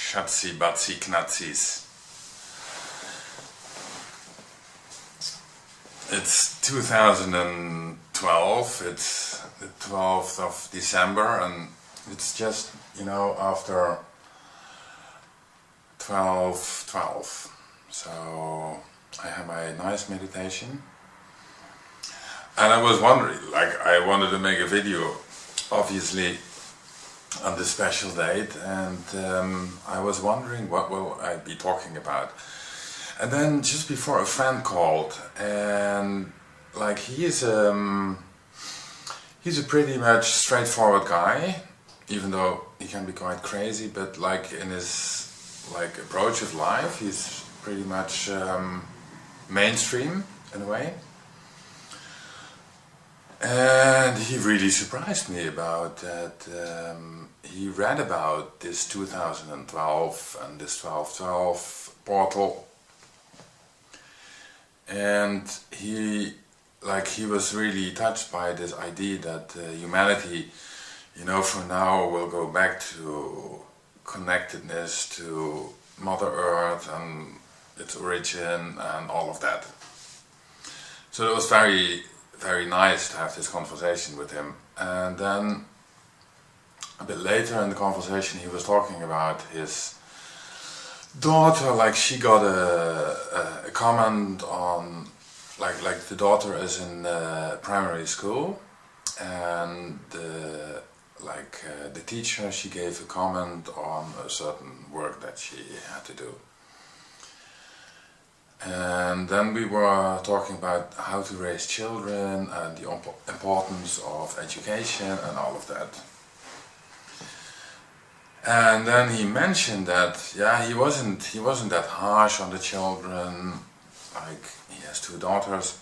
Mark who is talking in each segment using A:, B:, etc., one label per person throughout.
A: Schatzi Batzi Knatzis. It's 2012, it's the 12th of December, and it's just, after 12:12. So I had my nice meditation, and I was wondering, I wanted to make a video, obviously, on this special date, and I was wondering what will I be talking about. And then just before, a friend called, and he's a pretty much straightforward guy, even though he can be quite crazy, but in his approach of life, he's pretty much mainstream in a way. And he really surprised me about that. He read about this 2012 and this 12/12 portal, and he was really touched by this idea that humanity, for now will go back to connectedness to Mother Earth and its origin and all of that. So it was very, very nice to have this conversation with him. And then a bit later in the conversation, he was talking about his daughter. She got a comment on, the daughter is in primary school, and the teacher, she gave a comment on a certain work that she had to do. And then we were talking about how to raise children and the importance of education and all of that. And then he mentioned that, he wasn't that harsh on the children. He has two daughters.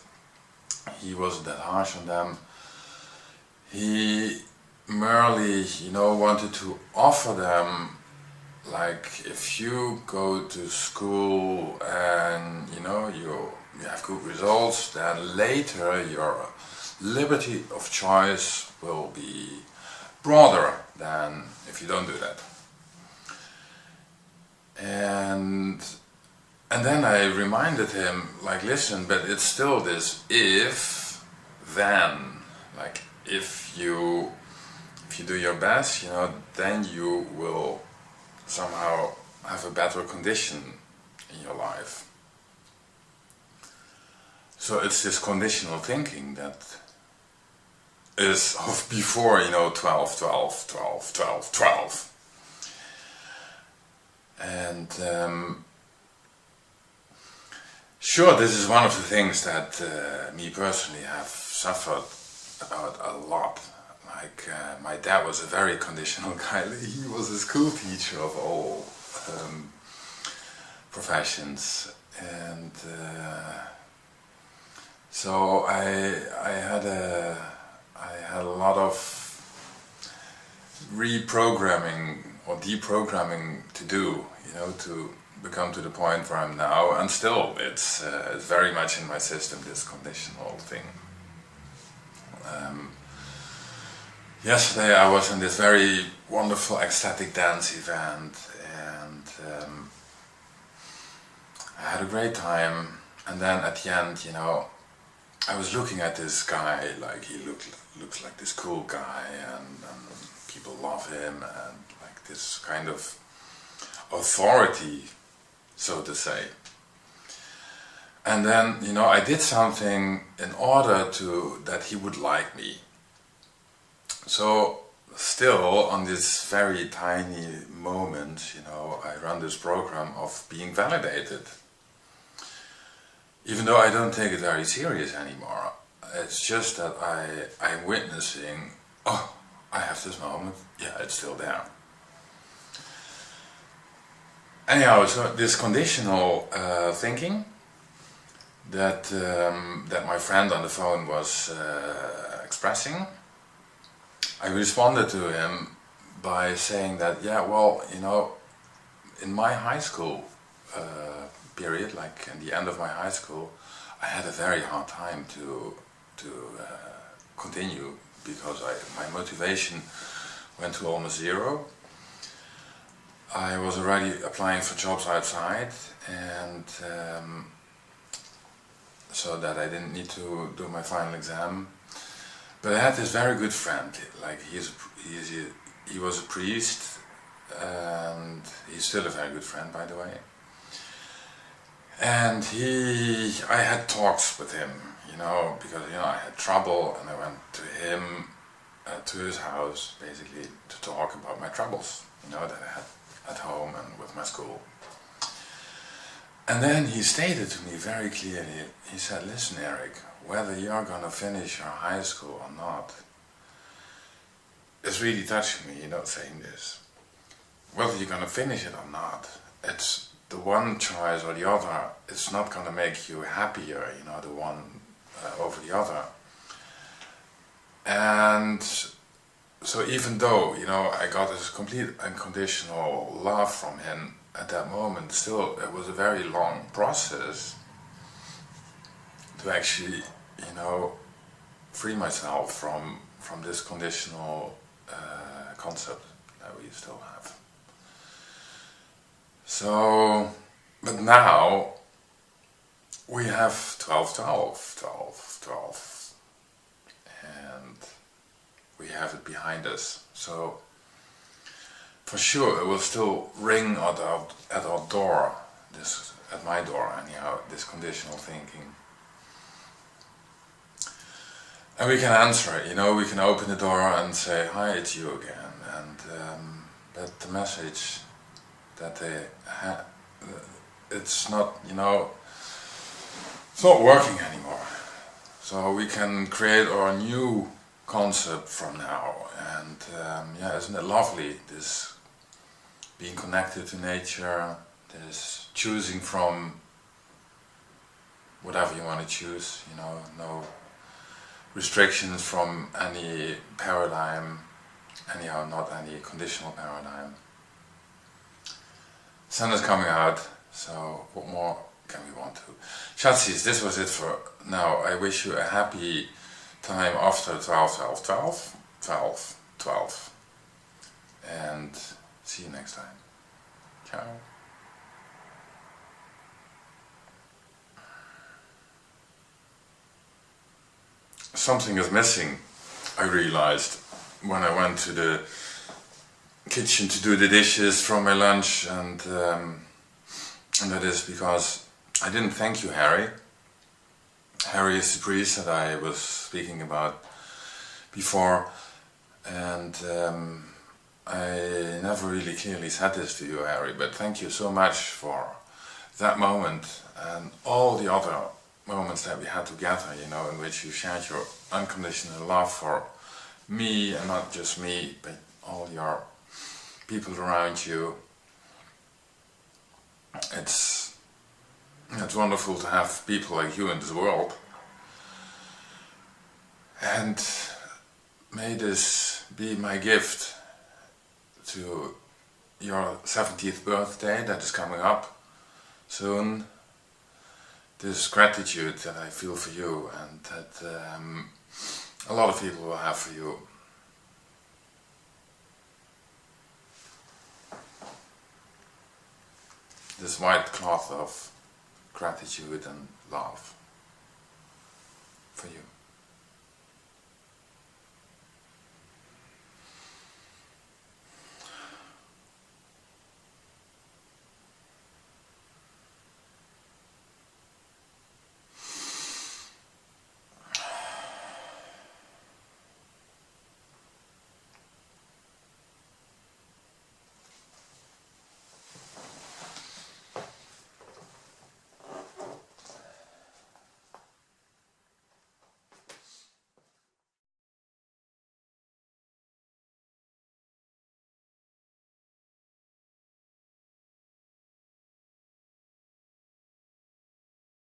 A: He wasn't that harsh on them. He merely, wanted to offer them, if you go to school and, you have good results, then later your liberty of choice will be broader than if you don't do that. And then I reminded him, listen, but it's still this if, then, if you do your best, then you will somehow have a better condition in your life. So it's this conditional thinking that is of before, 12. And sure, this is one of the things that me personally have suffered about a lot. My dad was a very conditional guy. He was a school teacher of all professions, and so I had a lot of reprogramming or deprogramming to do, to become to the point where I'm now, and still it's very much in my system, this conditional thing. Yesterday I was in this very wonderful ecstatic dance event, and I had a great time. And then at the end, I was looking at this guy, he looks like this cool guy, and people love him, and this kind of authority, so to say. And then, I did something in order that he would like me. So, still, on this very tiny moment, I run this program of being validated. Even though I don't take it very serious anymore. It's just that I'm witnessing, I have this moment, it's still there. Anyhow, so this conditional thinking that my friend on the phone was expressing, I responded to him by saying that, in my high school period, in the end of my high school, I had a very hard time to continue, because my motivation went to almost zero. I was already applying for jobs outside, and so that I didn't need to do my final exam. But I had this very good friend, like he was a priest, and he's still a very good friend, by the way. And I had talks with him, because I had trouble, and I went to him, to his house, basically, to talk about my troubles, that I had at home and with my school. And then he stated to me very clearly, he said, listen, Eric, whether you're going to finish your high school or not, it's really touching me, saying this. Whether you're going to finish it or not, it's the one choice or the other. It's not going to make you happier, the one over the other. And so even though, I got this complete unconditional love from him at that moment, still it was a very long process to actually, free myself from this conditional concept that we still have. So, but now we have 12, 12, 12, 12, and we have it behind us. So for sure it will still ring at our door, at my door anyhow, this conditional thinking. And we can answer it, we can open the door and say, hi, it's you again, and that the message that they have, it's not, it's not working anymore. So we can create our new concept from now, and isn't it lovely, this being connected to nature, this choosing from whatever you want to choose, no restrictions from any paradigm, anyhow not any conditional paradigm. Sun is coming out, so what more can we want to? Shatsis, this was it for now. I wish you a happy time after 12, 12, 12, 12, 12, and see you next time. Ciao. Something is missing, I realized, when I went to the kitchen to do the dishes from my lunch, and that is because I didn't thank you, Harry. Harry is the priest that I was speaking about before, and I never really clearly said this to you, Harry, but thank you so much for that moment and all the other moments that we had together, in which you shared your unconditional love for me, and not just me, but all your people around you. It's wonderful to have people like you in this world. And may this be my gift to your 70th birthday that is coming up soon. This gratitude that I feel for you, and that a lot of people will have for you. This white cloth of gratitude and love for you.